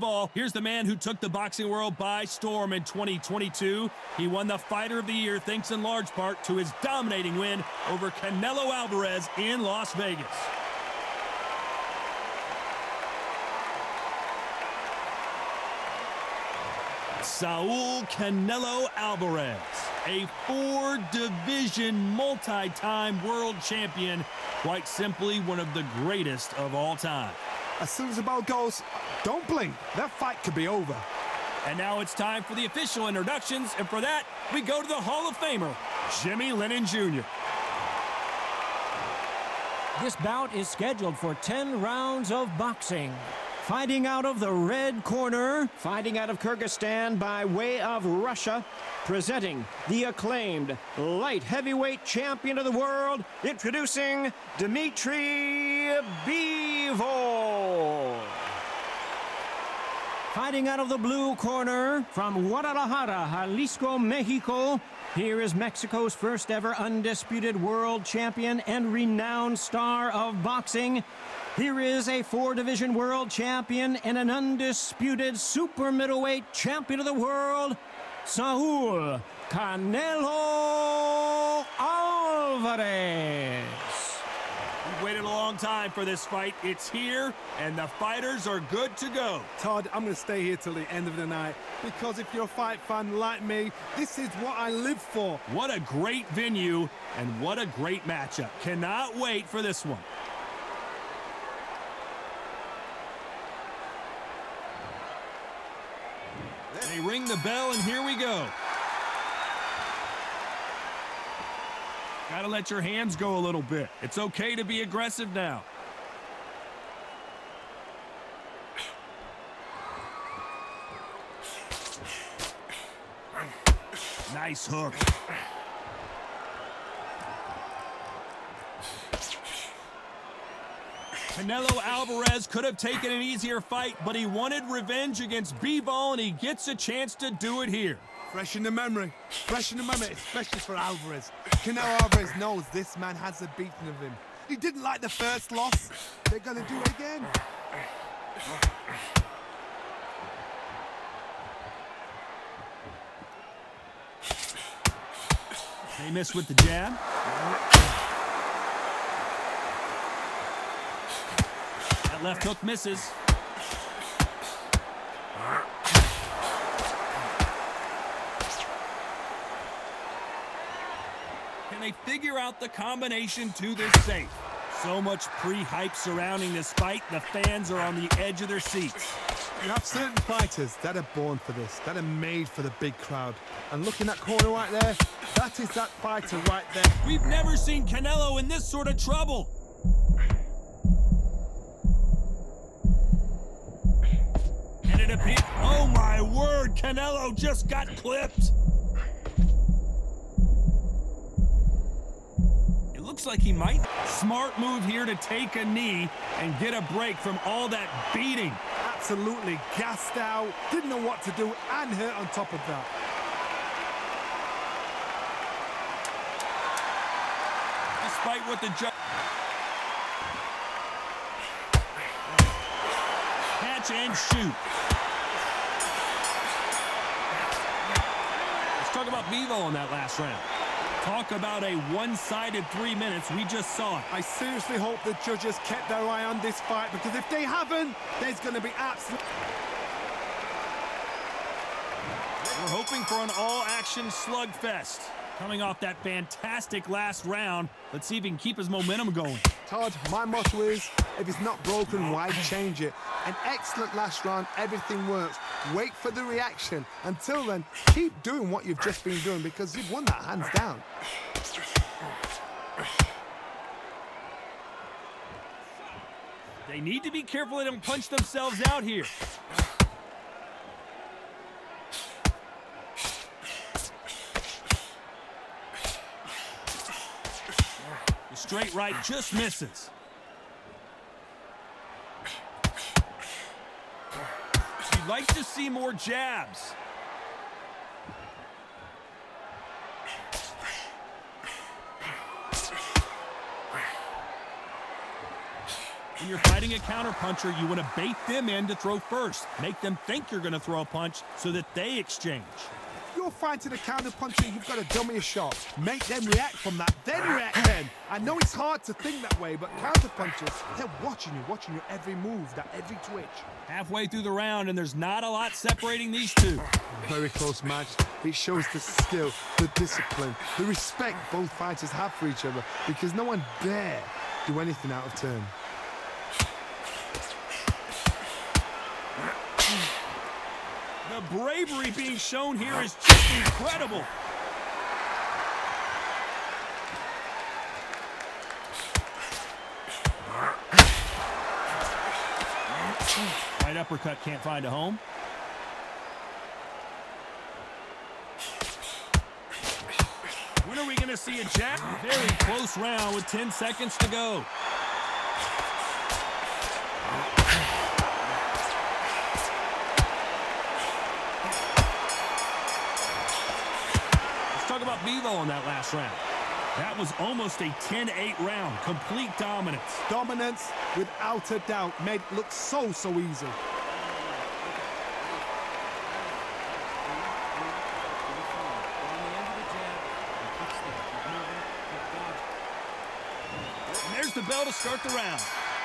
Bivol. Here's the man who took the boxing world by storm in 2022. He won the Fighter of the Year thanks in large part to his dominating win over Canelo Alvarez in Las Vegas. Saul Canelo Alvarez, a 4-division multi-time world champion, quite simply one of the greatest of all time. As soon as the bell goes, don't blink. That fight could be over. And now it's time for the official introductions, and for that, we go to the Hall of Famer, Jimmy Lennon Jr. This bout is scheduled for 10 rounds of boxing. Fighting out of the red corner, fighting out of Kyrgyzstan by way of Russia, presenting the acclaimed light heavyweight champion of the world, introducing Dmitry Bivol. Fighting out of the blue corner, from Guadalajara, Jalisco, Mexico, here is Mexico's first ever undisputed world champion and renowned star of boxing. Here is a 4-division world champion and an undisputed super middleweight champion of the world, Saul Canelo Alvarez. We've waited a long time for this fight. It's here, and the fighters are good to go. Todd, I'm going to stay here till the end of the night because if you're a fight fan like me, this is what I live for. What a great venue, and what a great matchup. Cannot wait for this one. They ring the bell, and here we go. Gotta let your hands go a little bit. It's okay to be aggressive now. Nice hook. Canelo Alvarez could have taken an easier fight, but he wanted revenge against Bivol, and he gets a chance to do it here. Fresh in the memory, especially for Alvarez. Canelo Alvarez knows this man has the beating of him. He didn't like the first loss. They're going to do it again. They missed with the jab. That left hook misses. Can they figure out the combination to this safe? So much pre-hype surrounding this fight, the fans are on the edge of their seats. You have certain fighters that are born for this, that are made for the big crowd. And look in that corner right there, that is that fighter right there. We've never seen Canelo in this sort of trouble. And it appears, oh my word, Canelo just got clipped. It looks like he might. Smart move here to take a knee and get a break from all that beating. Absolutely gassed out, didn't know what to do, and hurt on top of that. Despite what the judge... Catch and shoot. Let's talk about Bivol in that last round. Talk about a one-sided 3 minutes. We just saw it. I seriously hope the judges kept their eye on this fight, because if they haven't, there's going to be absolute... We're hoping for an all-action slugfest. Coming off that fantastic last round, let's see if he can keep his momentum going. Todd, my motto is, if it's not broken, why change it? An excellent last round, everything works. Wait for the reaction. Until then, keep doing what you've just been doing, because you've won that hands down. They need to be careful they don't punch themselves out here. The straight right just misses. You'd like to see more jabs. When you're fighting a counterpuncher, you want to bait them in to throw first. Make them think you're going to throw a punch so that they exchange. You're fighting a counter-puncher, you've got to dummy a shot. Make them react from that, then react then. I know it's hard to think that way, but counter-punchers, they're watching your every move, that every twitch. Halfway through the round, and there's not a lot separating these two. Very close match. It shows the skill, the discipline, the respect both fighters have for each other, because no one dare do anything out of turn. The bravery being shown here is just incredible. Right uppercut can't find a home. When are we going to see a jab? Very close round with 10 seconds to go. Talk about Bivol in that last round. That was almost a 10-8 round. Complete dominance. Dominance, without a doubt, made it look so easy. And there's the bell to start the round.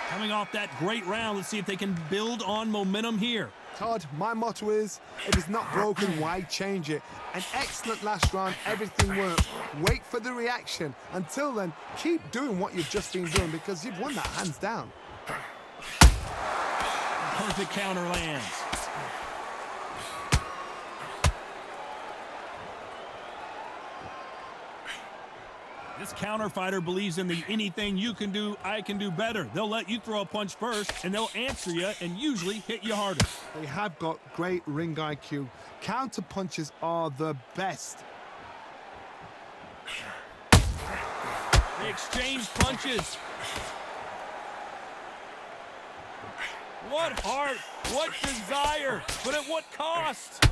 Coming off that great round, let's see if they can build on momentum here. Todd, my motto is, if it's not broken, why change it? An excellent last round, everything works. Wait for the reaction. Until then, keep doing what you've just been doing because you've won that hands down. Perfect counter lands. This counter fighter believes in the anything you can do, I can do better. They'll let you throw a punch first, and they'll answer you and usually hit you harder. They have got great ring IQ. Counter punches are the best. They exchange punches. What heart, what desire, but at what cost?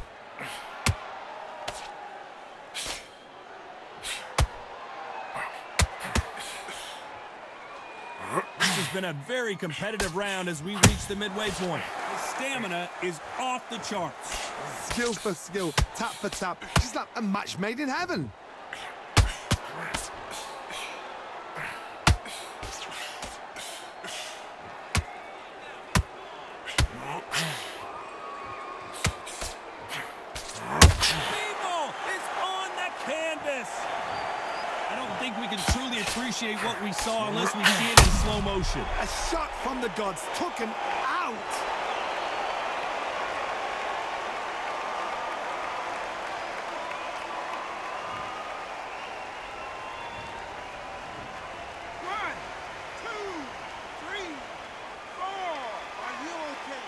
This has been a very competitive round as we reach the midway point. The stamina is off the charts. Skill for skill, tap for tap, just like a match made in heaven. Bivol is on the canvas. I don't think we can truly appreciate what we saw unless we see it in slow motion. A shot from the gods took him out. One, two, three, four. Are you okay?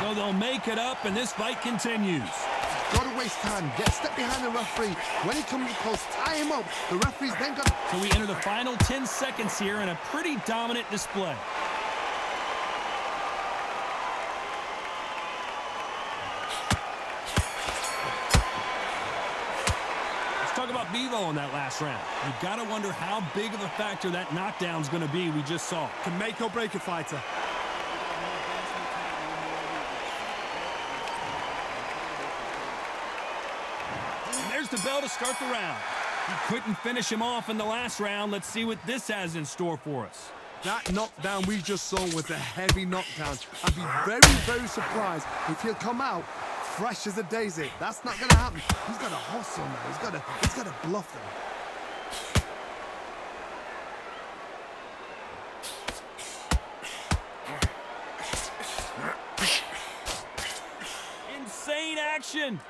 So they'll make it up, and this fight continues. Gotta waste time. Get a step behind the referee. When he comes close, tie him up. The referee's then got. So we enter the final 10 seconds here in a pretty dominant display. Let's talk about Bivol in that last round. You gotta wonder how big of a factor that knockdown's gonna be we just saw. Can make or break a fighter. There's the bell to start the round. You couldn't finish him off in the last round. Let's see what this has in store for us. That knockdown we just saw was a heavy knockdown. I'd be very surprised if he'll come out fresh as a daisy. That's not going to happen. He's got to hustle now. He's got to bluff them. Insane action.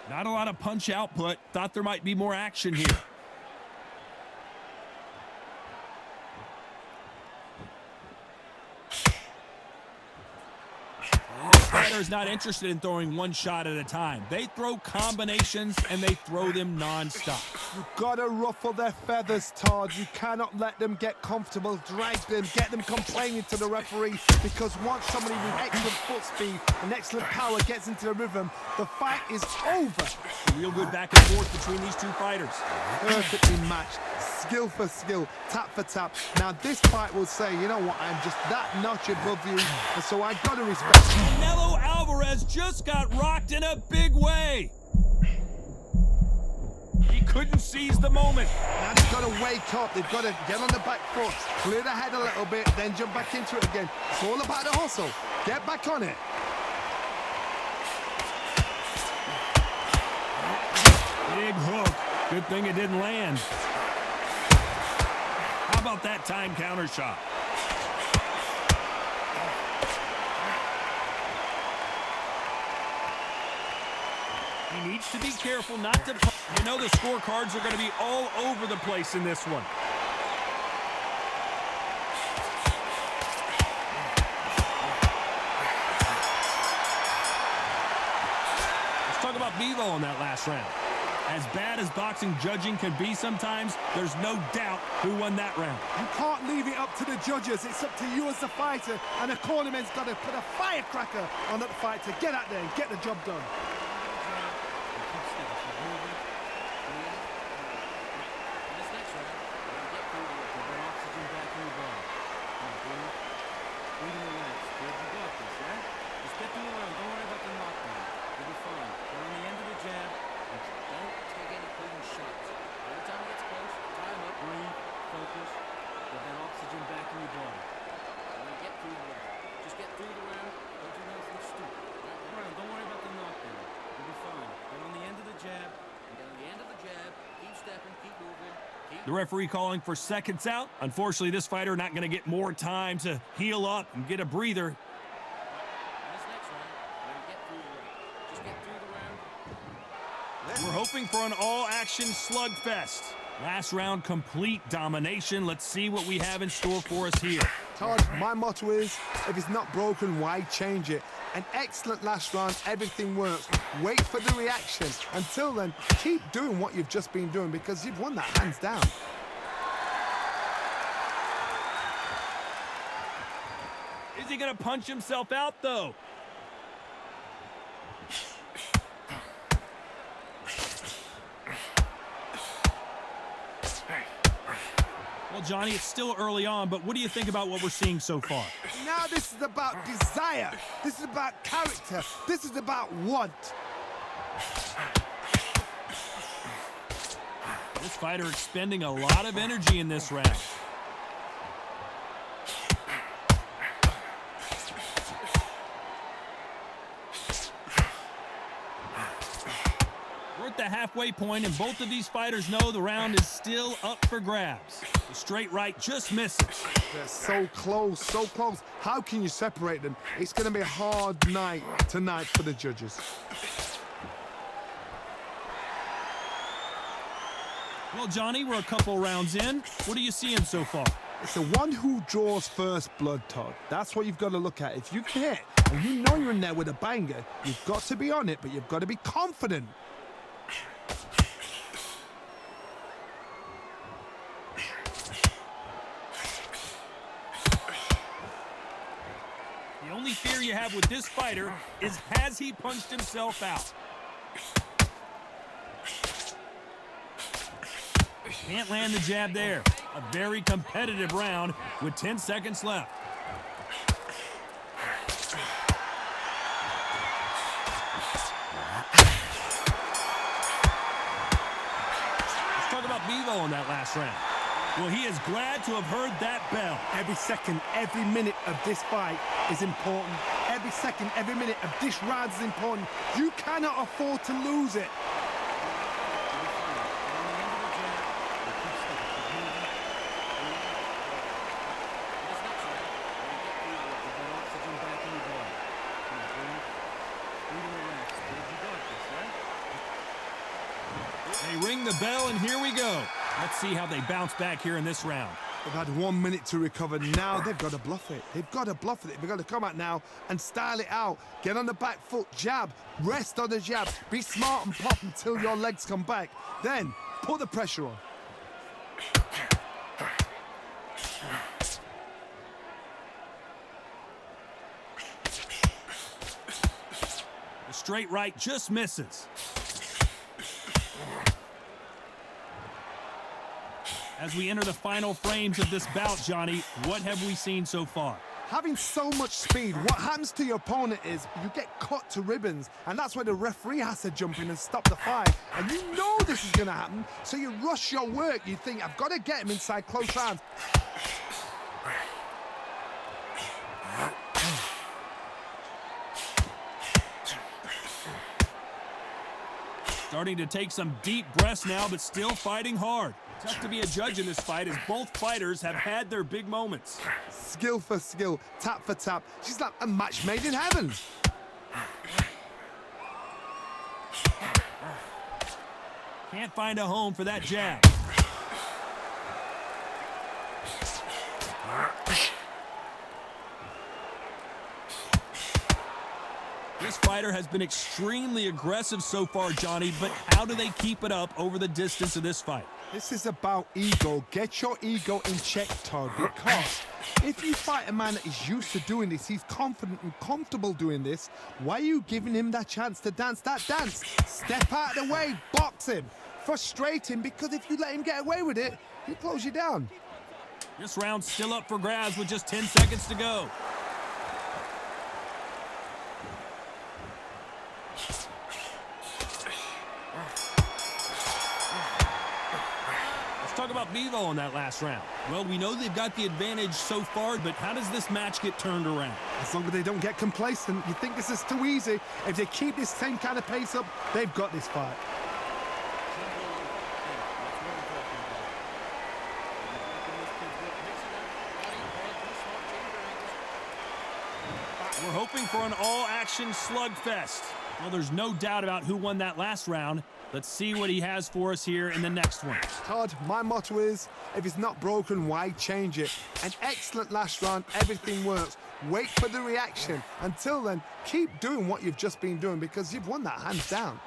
Not a lot of punch output. Thought there might be more action here. Better is not interested in throwing one shot at a time. They throw combinations, and they throw them non-stop. You've got to ruffle their feathers, Todd. You cannot let them get comfortable, drag them, get them complaining to the referee, because once somebody with excellent foot speed and excellent power gets into the rhythm, the fight is over. Real good back and forth between these two fighters. Perfectly matched, skill for skill, tap for tap. Now this fight will say, you know what, I'm just that notch above you, and so I got to respect you. Canelo Alvarez just got rocked in a big way. He couldn't seize the moment. Now they've got to wake up. They've got to get on the back foot, clear the head a little bit, then jump back into it again. It's all about the hustle. Get back on it. Big hook. Good thing it didn't land. How about that time counter shot? He needs to be careful not to... You know the scorecards are going to be all over the place in this one. Let's talk about Bivol in that last round. As bad as boxing judging can be sometimes, there's no doubt who won that round. You can't leave it up to the judges. It's up to you as the fighter, and the cornerman's got to put a firecracker on that fight to get out there and get the job done. The referee calling for seconds out. Unfortunately, this fighter not going to get more time to heal up and get a breather. We're hoping for an all-action slugfest. Last round, complete domination. Let's see what we have in store for us here. Todd, my motto is, if it's not broken, why change it? An excellent last round, everything works. Wait for the reaction. Until then, keep doing what you've just been doing, because you've won that hands down. Is he going to punch himself out, though? Well, Johnny, it's still early on, but what do you think about what we're seeing so far? Now this is about desire. This is about character. This is about want. This fighter expending a lot of energy in this round. We're at the halfway point, and both of these fighters know the round is still up for grabs. The straight right just misses. They're so close, so close. How can you separate them? It's going to be a hard night tonight for the judges. Well, Johnny, we're a couple rounds in. What are you seeing so far? It's the one who draws first blood, Todd. That's what you've got to look at. If you can hit, and you know you're in there with a banger, you've got to be on it, but you've got to be confident. The only fear you have with this fighter is, has he punched himself out? Can't land the jab there. A very competitive round with 10 seconds left. Let's talk about Bivol in that last round. Well, he is glad to have heard that bell. Every second, every minute of this fight is important. Every second, every minute of this round is important. You cannot afford to lose it. They ring the bell, and here we go. Let's see how they bounce back here in this round. They've had 1 minute to recover. Now they've got to bluff it. They've got to bluff it. They've got to come out now and style it out. Get on the back foot, jab, rest on the jab. Be smart and pop until your legs come back. Then put the pressure on. The straight right just misses. As we enter the final frames of this bout, Johnny, what have we seen so far? Having so much speed, what happens to your opponent is you get cut to ribbons, and that's where the referee has to jump in and stop the fight. And you know this is going to happen, so you rush your work. You think, I've got to get him inside close rounds. Starting to take some deep breaths now, but still fighting hard. Tough to be a judge in this fight as both fighters have had their big moments. Skill for skill, tap for tap. She's like a match made in heaven. Can't find a home for that jab. This fighter has been extremely aggressive so far, Johnny, but how do they keep it up over the distance of this fight? This is about ego. Get your ego in check, Todd, because if you fight a man that is used to doing this, he's confident and comfortable doing this, why are you giving him that chance to dance that dance? Step out of the way, box him, frustrate him, because if you let him get away with it, he'll close you down. This round's still up for grabs with just 10 seconds to go. Talk about Bivol in that last round. Well, we know they've got the advantage so far, but how does this match get turned around? As long as they don't get complacent, you think this is too easy. If they keep this same kind of pace up, they've got this fight. We're hoping for an all-action slugfest. Well, there's no doubt about who won that last round. Let's see what he has for us here in the next one. Todd, my motto is, if it's not broken, why change it? An excellent last round, everything works. Wait for the reaction. Until then, keep doing what you've just been doing because you've won that hands down.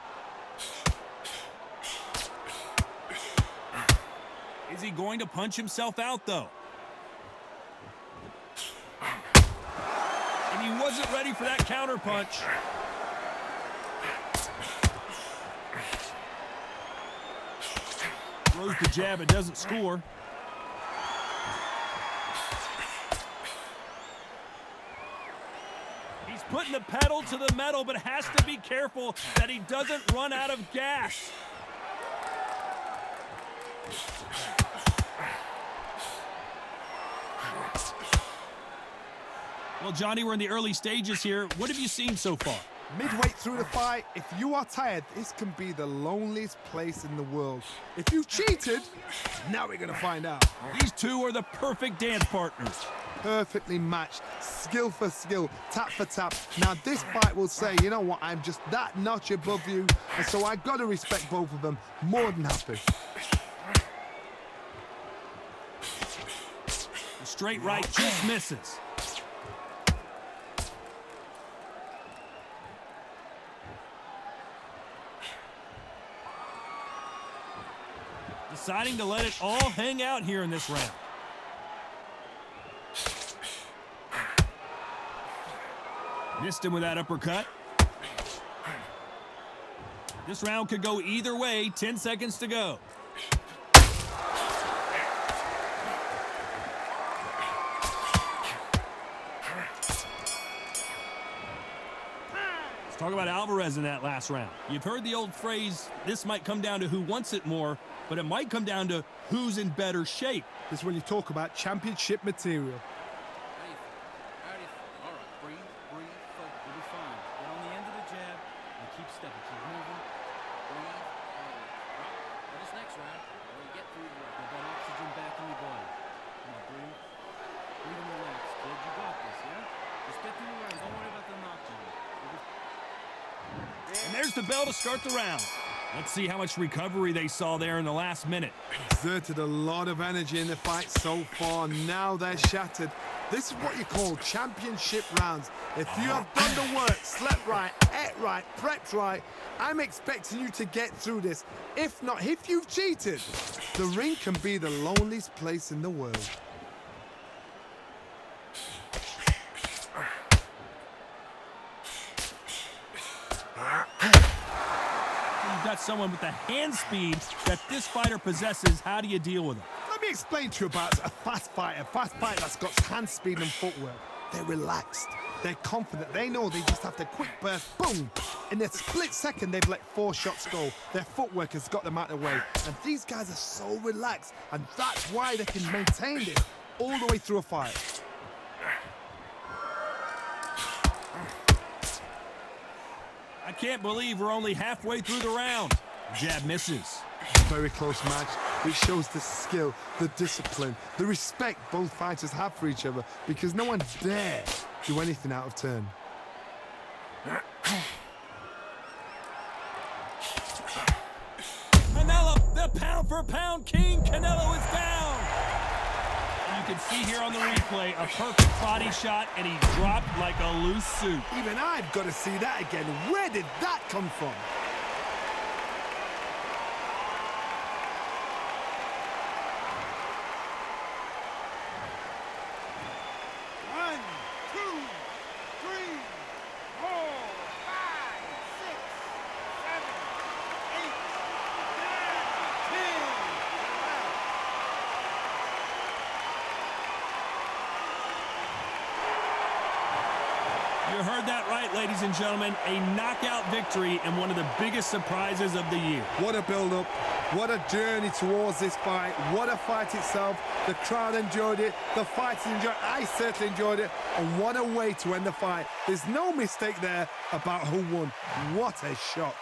Is he going to punch himself out, though? And he wasn't ready for that counter punch. Throws the jab, it doesn't score. He's putting the pedal to the metal, but has to be careful that he doesn't run out of gas. Well, Johnny, we're in the early stages here. What have you seen so far? Midway through the fight, if you are tired, this can be the loneliest place in the world. If you cheated, now we're going to find out. These two are the perfect dance partners. Perfectly matched, skill for skill, tap for tap. Now this fight will say, you know what, I'm just that notch above you, and so I got to respect both of them. More than happy. The straight right just misses. Deciding to let it all hang out here in this round. Missed him with that uppercut. This round could go either way. 10 seconds to go. Let's talk about Alvarez in that last round. You've heard the old phrase, this might come down to who wants it more, but it might come down to who's in better shape. This is when you talk about championship material. All right, breathe, focus, you'll be fine. Get on the end of the jab and keep stepping, keep moving. Breathe. Right. For this next round, when you get through the round, get that oxygen back in your body. Come on, breathe. Breathe and relax, kid. You got this, yeah? Just get through the round. Don't worry about the knockdown. And there's the bell to start the round. Let's see how much recovery they saw there in the last minute. Exerted a lot of energy in the fight so far. Now they're shattered. This is what you call championship rounds. If you have done the work, slept right, ate right, prepped right, I'm expecting you to get through this. If not, if you've cheated, the ring can be the loneliest place in the world. You've got someone with the hand speed that this fighter possesses. How do you deal with it? Let me explain to you about a fast fighter that's got hand speed and footwork. They're relaxed. They're confident. They know they just have to quick burst, boom. In a split second, they've let 4 shots go. Their footwork has got them out of the way. And these guys are so relaxed. And that's why they can maintain this all the way through a fight. I can't believe we're only halfway through the round. Jab misses. Very close match, which shows the skill, the discipline, the respect both fighters have for each other, because no one dare do anything out of turn. Canelo, the pound-for-pound king. Canelo is down. You can see here on the replay a perfect body shot, and he dropped like a loose suit. Even I've got to see that again. Where did that come from? You heard that right, ladies and gentlemen. A knockout victory and one of the biggest surprises of the year. What a build-up. What a journey towards this fight. What a fight itself. The crowd enjoyed it. The fighters enjoyed it. I certainly enjoyed it. And what a way to end the fight. There's no mistake there about who won. What a shot.